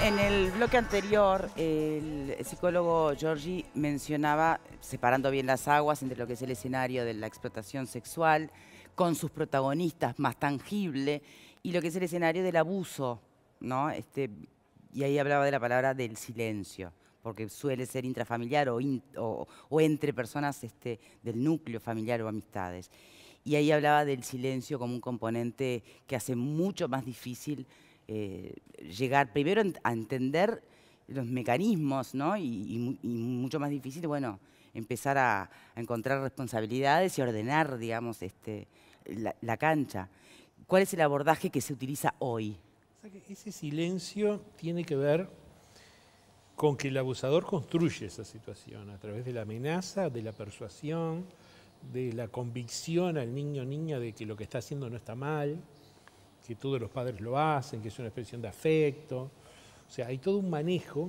En el bloque anterior, el psicólogo Giorgi mencionaba, separando bien las aguas entre lo que es el escenario de la explotación sexual, con sus protagonistas más tangible, y lo que es el escenario del abuso, ¿no? Y ahí hablaba de la palabra del silencio, porque suele ser intrafamiliar o entre personas del núcleo familiar o amistades. Y ahí hablaba del silencio como un componente que hace mucho más difícil llegar primero a entender los mecanismos, ¿no? Y mucho más difícil, bueno, empezar a encontrar responsabilidades y ordenar, digamos, la cancha. ¿Cuál es el abordaje que se utiliza hoy? O sea que ese silencio tiene que ver con que el abusador construye esa situación a través de la amenaza, de la persuasión, de la convicción al niño o niña de que lo que está haciendo no está mal, que todos los padres lo hacen, que es una expresión de afecto. O sea, hay todo un manejo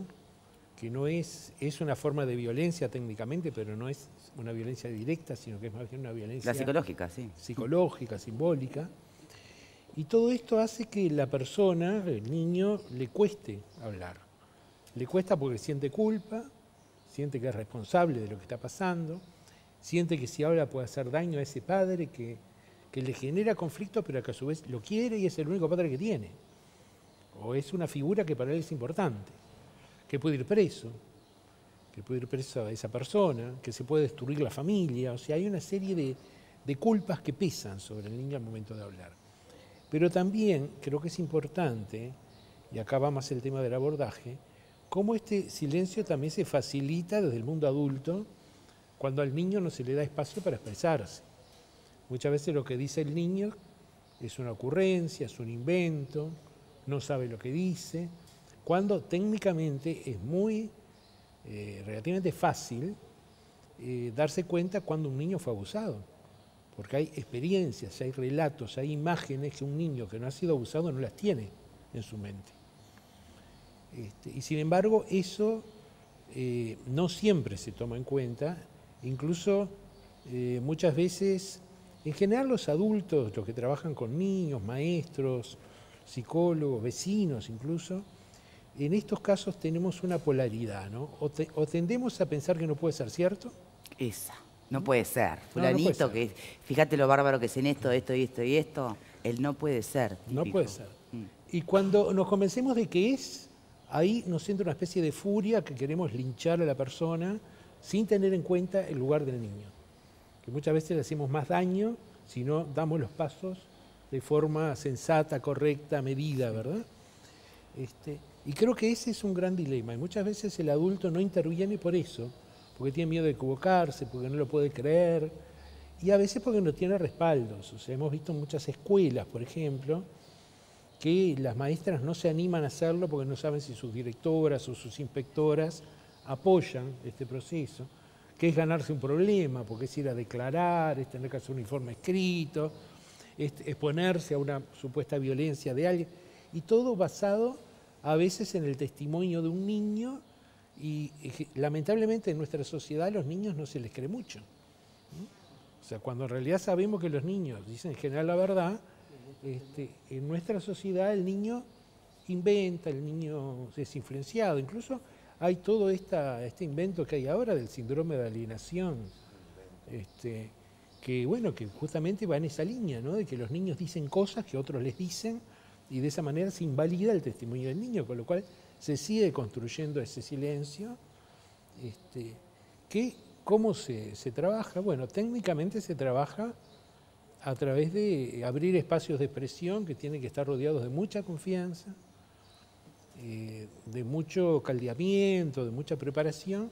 que no es una forma de violencia técnicamente, pero no es una violencia directa, sino que es más bien una violencia... La psicológica, sí. Psicológica, simbólica. Y todo esto hace que la persona, el niño, le cueste hablar. Le cuesta porque siente culpa, siente que es responsable de lo que está pasando, siente que si habla puede hacer daño a ese padre que le genera conflicto, pero que a su vez lo quiere y es el único padre que tiene. O es una figura que para él es importante, que puede ir preso a esa persona, que se puede destruir la familia. O sea, hay una serie de culpas que pesan sobre el niño al momento de hablar. Pero también creo que es importante, y acá va más el tema del abordaje, cómo este silencio también se facilita desde el mundo adulto cuando al niño no se le da espacio para expresarse. Muchas veces lo que dice el niño es una ocurrencia, es un invento, no sabe lo que dice, cuando técnicamente es muy relativamente fácil darse cuenta cuando un niño fue abusado. Porque hay experiencias, hay relatos, hay imágenes que un niño que no ha sido abusado no las tiene en su mente. Y sin embargo, eso no siempre se toma en cuenta, incluso muchas veces, en general los adultos, los que trabajan con niños, maestros, psicólogos, vecinos incluso, en estos casos tenemos una polaridad, ¿no? O tendemos a pensar que no puede ser cierto. Esa. No puede ser. No, no puede Fulanito, ser. que fíjate lo bárbaro que es en esto, esto y esto y esto. Él no puede ser. Típico. No puede ser. Y cuando nos convencemos de que es, ahí nos entra una especie de furia que queremos linchar a la persona sin tener en cuenta el lugar del niño. Que muchas veces le hacemos más daño si no damos los pasos de forma sensata, correcta, medida, ¿verdad? Y creo que ese es un gran dilema. Y muchas veces el adulto no interviene por eso, porque tiene miedo de equivocarse, porque no lo puede creer, y a veces porque no tiene respaldos. O sea, hemos visto en muchas escuelas, por ejemplo, que las maestras no se animan a hacerlo porque no saben si sus directoras o sus inspectoras apoyan este proceso, que es ganarse un problema, porque es ir a declarar, es tener que hacer un informe escrito, es exponerse a una supuesta violencia de alguien, y todo basado a veces en el testimonio de un niño, y lamentablemente en nuestra sociedad a los niños no se les cree mucho. O sea, cuando en realidad sabemos que los niños dicen en general la verdad, en nuestra sociedad el niño inventa, el niño es influenciado. Incluso hay todo este invento que hay ahora del síndrome de alienación, que bueno, que justamente va en esa línea, ¿no? De que los niños dicen cosas que otros les dicen y de esa manera se invalida el testimonio del niño, con lo cual se sigue construyendo ese silencio. ¿Cómo se trabaja? Bueno, técnicamente se trabaja a través de abrir espacios de expresión que tienen que estar rodeados de mucha confianza, de mucho caldeamiento, de mucha preparación,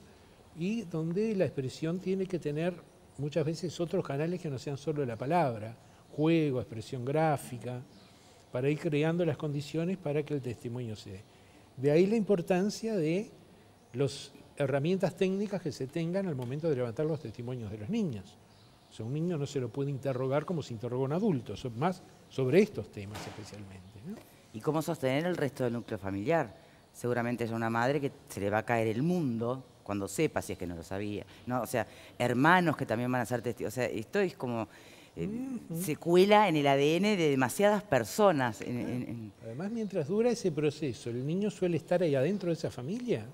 y donde la expresión tiene que tener muchas veces otros canales que no sean solo la palabra, juego, expresión gráfica, para ir creando las condiciones para que el testimonio se dé. De ahí la importancia de las herramientas técnicas que se tengan al momento de levantar los testimonios de los niños. O sea, un niño no se lo puede interrogar como se interroga un adulto, más sobre estos temas especialmente, ¿no? ¿Y cómo sostener el resto del núcleo familiar? Seguramente es una madre que se le va a caer el mundo cuando sepa, si es que no lo sabía, ¿no? O sea, hermanos que también van a ser testigos. O sea, esto es como se cuela en el ADN de demasiadas personas. Además, mientras dura ese proceso, el niño suele estar ahí adentro de esa familia.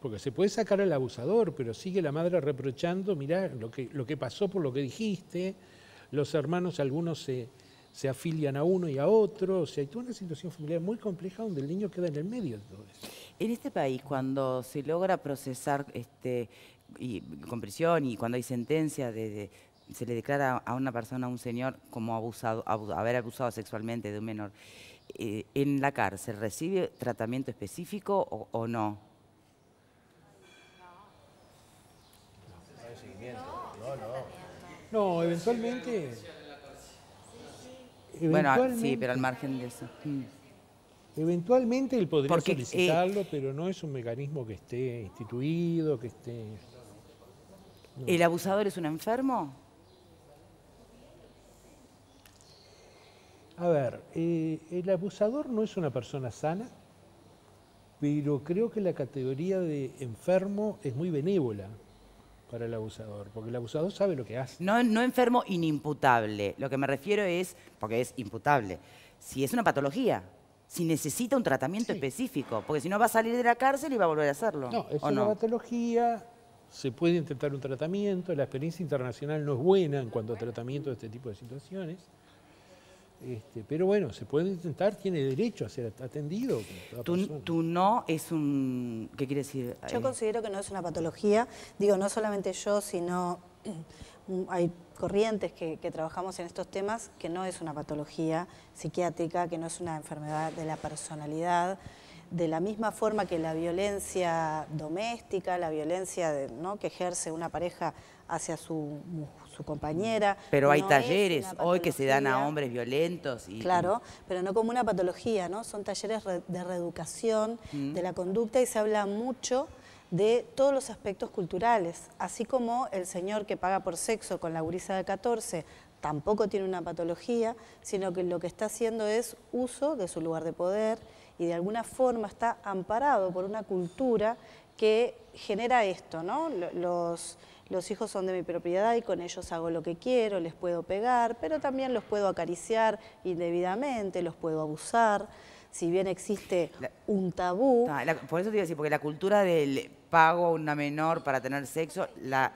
Porque se puede sacar al abusador, pero sigue la madre reprochando, mirá lo que pasó por lo que dijiste, los hermanos algunos se afilian a uno y a otro, o sea, hay toda una situación familiar muy compleja donde el niño queda en el medio de todo eso. En este país, cuando se logra procesar con prisión y cuando hay sentencia se le declara a una persona, a un señor, como haber abusado sexualmente de un menor, ¿en la cárcel recibe tratamiento específico o no? No, eventualmente... Bueno, sí, pero al margen de eso. Eventualmente él podría solicitarlo, pero no es un mecanismo que esté instituido, que esté... No. ¿El abusador es un enfermo? A ver, el abusador no es una persona sana, pero creo que la categoría de enfermo es muy benévola para el abusador, porque el abusador sabe lo que hace. No enfermo inimputable. Lo que me refiero es, porque es imputable, si es una patología, si necesita un tratamiento específico, porque si no va a salir de la cárcel y va a volver a hacerlo. No, es una patología, se puede intentar un tratamiento, la experiencia internacional no es buena en cuanto a tratamiento de este tipo de situaciones. Pero bueno, se puede intentar, tiene derecho a ser atendido. Tú no es un... ¿Qué quiere decir? Yo considero que no es una patología, digo, no solamente yo, sino hay corrientes que trabajamos en estos temas, que no es una patología psiquiátrica, que no es una enfermedad de la personalidad, de la misma forma que la violencia doméstica, la violencia que ejerce una pareja hacia su compañera. Pero hay talleres hoy que se dan a hombres violentos. Claro, pero no como una patología, ¿no? Son talleres de reeducación de la conducta y se habla mucho de todos los aspectos culturales, así como el señor que paga por sexo con la gurisa de 14 tampoco tiene una patología, sino que lo que está haciendo es uso de su lugar de poder y de alguna forma está amparado por una cultura que genera esto, ¿no? Los hijos son de mi propiedad y con ellos hago lo que quiero, les puedo pegar, pero también los puedo acariciar indebidamente, los puedo abusar. Si bien existe un tabú... Por eso te iba a decir, porque la cultura del pago a una menor para tener sexo, la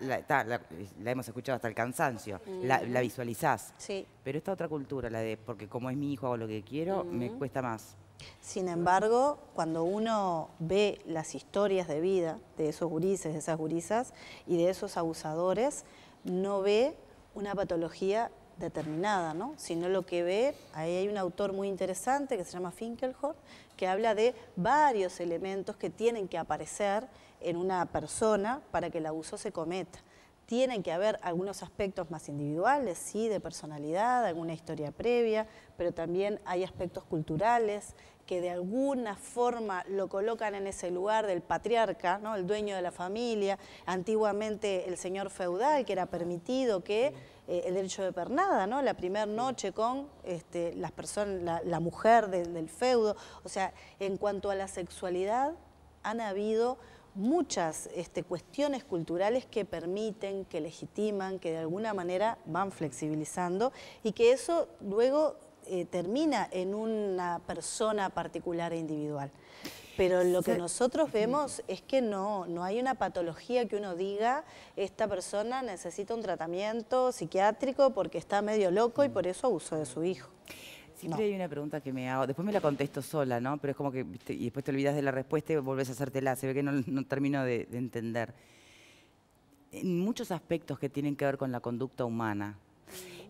hemos escuchado hasta el cansancio, la visualizás. Sí. Pero esta otra cultura, la de porque como es mi hijo hago lo que quiero, me cuesta más. Sin embargo, cuando uno ve las historias de vida de esos gurises, de esas gurisas y de esos abusadores, no ve una patología determinada, ¿no? Sino lo que ve, ahí hay un autor muy interesante que se llama Finkelhorn, que habla de varios elementos que tienen que aparecer en una persona para que el abuso se cometa. Tienen que haber algunos aspectos más individuales, sí, de personalidad, alguna historia previa, pero también hay aspectos culturales que de alguna forma lo colocan en ese lugar del patriarca, ¿no? El dueño de la familia, antiguamente el señor feudal, que era permitido que el derecho de pernada, ¿no? La primera noche con las personas, la mujer del feudo. O sea, en cuanto a la sexualidad, han habido muchas cuestiones culturales que permiten, que legitiman, que de alguna manera van flexibilizando y que eso luego termina en una persona particular e individual. Pero lo que nosotros vemos es que no hay una patología que uno diga esta persona necesita un tratamiento psiquiátrico porque está medio loco y por eso abusó de su hijo. Siempre hay una pregunta que me hago, después me la contesto sola, ¿no? Pero es como que, ¿viste? Y después te olvidas de la respuesta y volvés a hacértela, se ve que no termino de entender. En muchos aspectos que tienen que ver con la conducta humana,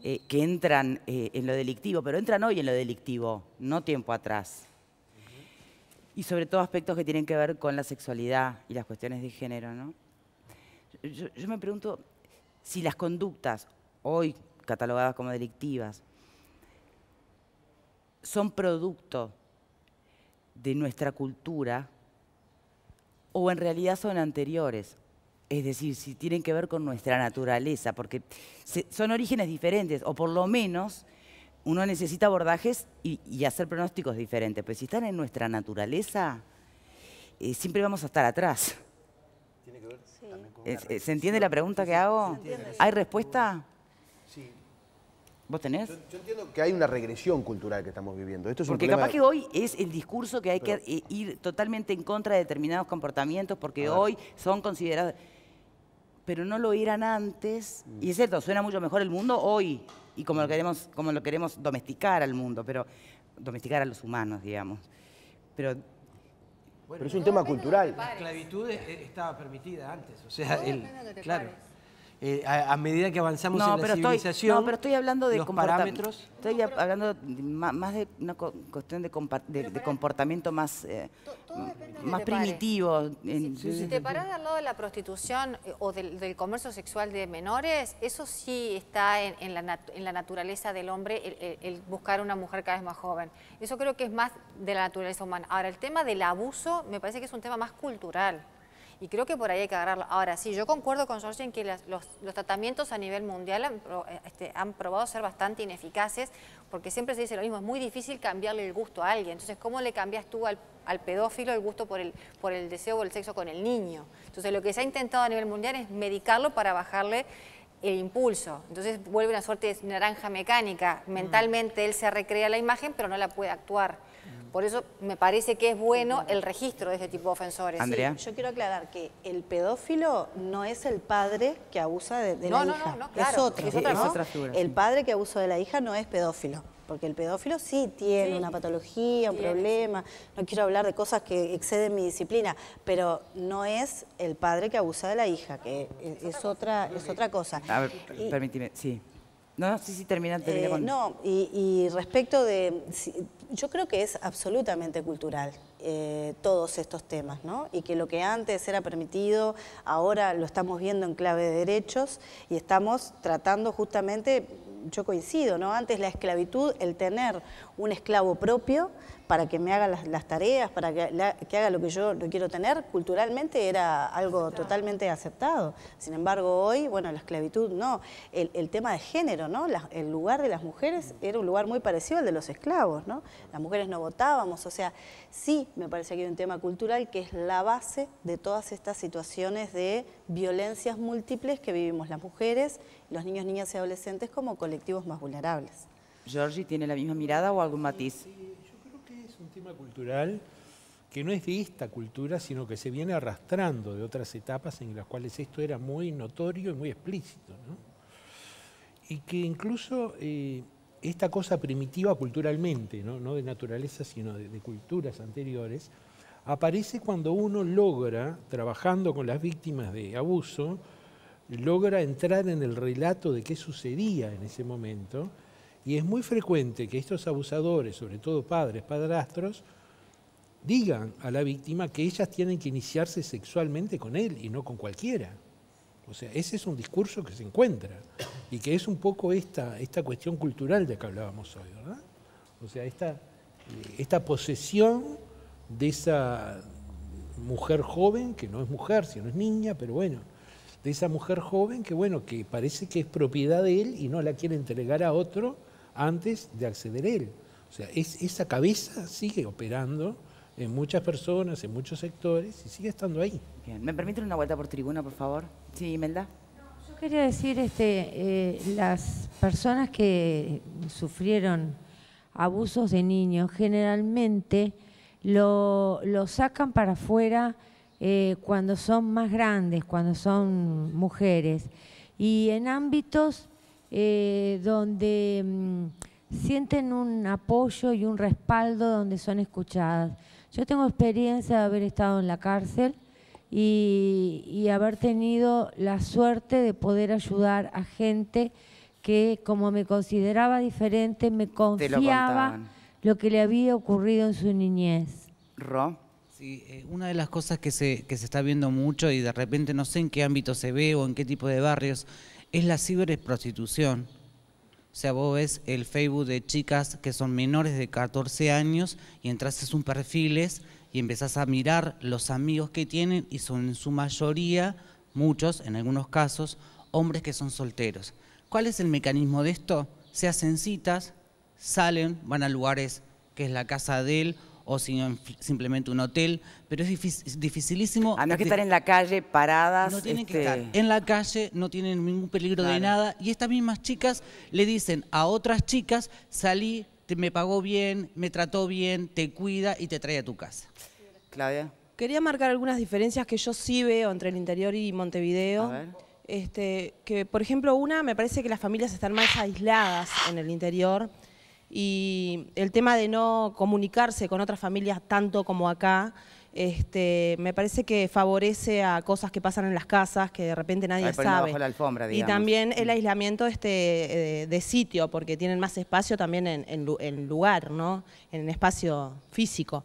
que entran en lo delictivo, pero entran hoy en lo delictivo, no tiempo atrás. Y sobre todo aspectos que tienen que ver con la sexualidad y las cuestiones de género, ¿no? Yo me pregunto si las conductas hoy catalogadas como delictivas son producto de nuestra cultura o en realidad son anteriores. Es decir, si tienen que ver con nuestra naturaleza, porque son orígenes diferentes, o por lo menos uno necesita abordajes y hacer pronósticos diferentes. Pero si están en nuestra naturaleza, siempre vamos a estar atrás. ¿Tiene que ver también con ¿Se entiende la pregunta que hago? ¿Hay respuesta? Sí. ¿Vos tenés? Yo entiendo que hay una regresión cultural que estamos viviendo. Esto es Porque un problema capaz que hoy es el discurso que hay que ir totalmente en contra de determinados comportamientos porque hoy son considerados... Pero no lo eran antes. Y es cierto, suena mucho mejor el mundo hoy. Y como lo queremos domesticar al mundo, pero domesticar a los humanos, digamos. Pero es un tema cultural. La esclavitud estaba permitida antes. O sea, claro. A medida que avanzamos en la civilización, no, pero estoy hablando de los parámetros. Estoy hablando más de una cuestión de comportamiento más, más primitivo. Si te parás al lado de la prostitución o del comercio sexual de menores, eso sí está en la naturaleza del hombre, el buscar una mujer cada vez más joven. Eso creo que es más de la naturaleza humana. Ahora, el tema del abuso me parece que es un tema más cultural. Y creo que por ahí hay que agarrarlo. Ahora sí, yo concuerdo con Georgie en que los tratamientos a nivel mundial han probado ser bastante ineficaces, porque siempre se dice lo mismo, es muy difícil cambiarle el gusto a alguien. Entonces, ¿cómo le cambias tú al pedófilo el gusto por el deseo o el sexo con el niño? Entonces, lo que se ha intentado a nivel mundial es medicarlo para bajarle el impulso. Entonces, vuelve una suerte de naranja mecánica. Mentalmente él se recrea la imagen, pero no la puede actuar. Por eso me parece que es bueno el registro de este tipo de ofensores. Andrea. Sí, yo quiero aclarar que el pedófilo no es el padre que abusa de la hija. No, claro. Es otro. Es otra, ¿no? otra figura, El sí. padre que abusa de la hija no es pedófilo. Porque el pedófilo sí tiene una patología, un problema. No quiero hablar de cosas que exceden mi disciplina, pero no es el padre que abusa de la hija, que es otra cosa. A ver, permíteme, sí. No, sí, termina con... No, y respecto de... Yo creo que es absolutamente cultural todos estos temas, ¿no? Y que lo que antes era permitido, ahora lo estamos viendo en clave de derechos y estamos tratando justamente, yo coincido, ¿no? Antes la esclavitud, el tener un esclavo propio para que me haga las tareas, para que haga lo que yo no quiero tener, culturalmente era algo totalmente aceptado. Sin embargo, hoy, bueno, la esclavitud no. El tema de género, ¿no? El lugar de las mujeres era un lugar muy parecido al de los esclavos, ¿no? Las mujeres no votábamos, o sea, sí me parece que hay un tema cultural que es la base de todas estas situaciones de violencias múltiples que vivimos las mujeres, los niños, niñas y adolescentes como colectivos más vulnerables. ¿Georgie tiene la misma mirada o algún matiz? Un tema cultural que no es de esta cultura, sino que se viene arrastrando de otras etapas en las cuales esto era muy notorio y muy explícito, ¿no? Y que incluso esta cosa primitiva culturalmente, no de naturaleza, sino de culturas anteriores, aparece cuando uno logra, trabajando con las víctimas de abuso, logra entrar en el relato de qué sucedía en ese momento. Y es muy frecuente que estos abusadores, sobre todo padres, padrastros, digan a la víctima que ellas tienen que iniciarse sexualmente con él y no con cualquiera. O sea, ese es un discurso que se encuentra y que es un poco esta cuestión cultural de que hablábamos hoy, ¿verdad? O sea, esta posesión de esa mujer joven, que no es mujer, sino es niña, pero bueno, de esa mujer joven que, bueno, que parece que es propiedad de él y no la quiere entregar a otro antes de acceder a él. O sea, esa cabeza sigue operando en muchas personas, en muchos sectores y sigue estando ahí. Bien. ¿Me permiten una vuelta por tribuna, por favor? Sí, Imelda. Yo quería decir, las personas que sufrieron abusos de niños generalmente lo sacan para afuera cuando son más grandes, cuando son mujeres, y en ámbitos donde sienten un apoyo y un respaldo, donde son escuchadas. Yo tengo experiencia de haber estado en la cárcel y haber tenido la suerte de poder ayudar a gente que, como me consideraba diferente, me confiaba lo que le había ocurrido en su niñez. Ro. Sí, una de las cosas que se está viendo mucho y de repente no sé en qué ámbito se ve o en qué tipo de barrios, es la ciberprostitución. O sea, vos ves el Facebook de chicas que son menores de 14 años y entras a sus perfiles y empezás a mirar los amigos que tienen y son en su mayoría, muchos, en algunos casos, hombres que son solteros. ¿Cuál es el mecanismo de esto? Se hacen citas, salen, van a lugares que es la casa de él o simplemente un hotel, pero es dificilísimo. A no que estar en la calle paradas. No tienen que estar en la calle, no tienen ningún peligro de nada, y estas mismas chicas le dicen a otras chicas, salí, me pagó bien, me trató bien, te cuida y te trae a tu casa. Claudia. Quería marcar algunas diferencias que yo sí veo entre el interior y Montevideo. A ver. Que, por ejemplo, me parece que las familias están más aisladas en el interior y el tema de no comunicarse con otras familias tanto como acá, me parece que favorece a cosas que pasan en las casas que de repente nadie sabe. Bajo la alfombra, y también el aislamiento de sitio, porque tienen más espacio también en lugar, ¿no? En espacio físico.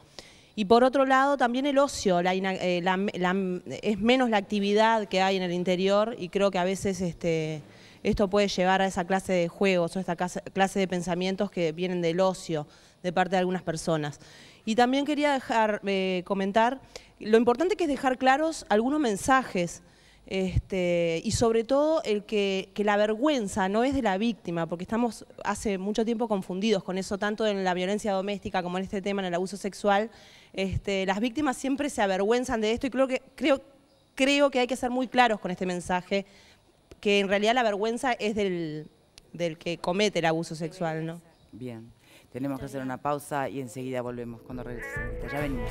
Y por otro lado, también el ocio, es menos la actividad que hay en el interior y creo que a veces esto puede llevar a esa clase de juegos o esta clase de pensamientos que vienen del ocio de parte de algunas personas. Y también quería comentar lo importante que es dejar claros algunos mensajes y sobre todo que la vergüenza no es de la víctima, porque estamos hace mucho tiempo confundidos con eso, tanto en la violencia doméstica como en este tema, en el abuso sexual. Las víctimas siempre se avergüenzan de esto y creo que hay que ser muy claros con este mensaje, que en realidad la vergüenza es del que comete el abuso sexual, ¿no? Bien, tenemos que hacer una pausa y enseguida volvemos cuando regresemos. Ya venimos.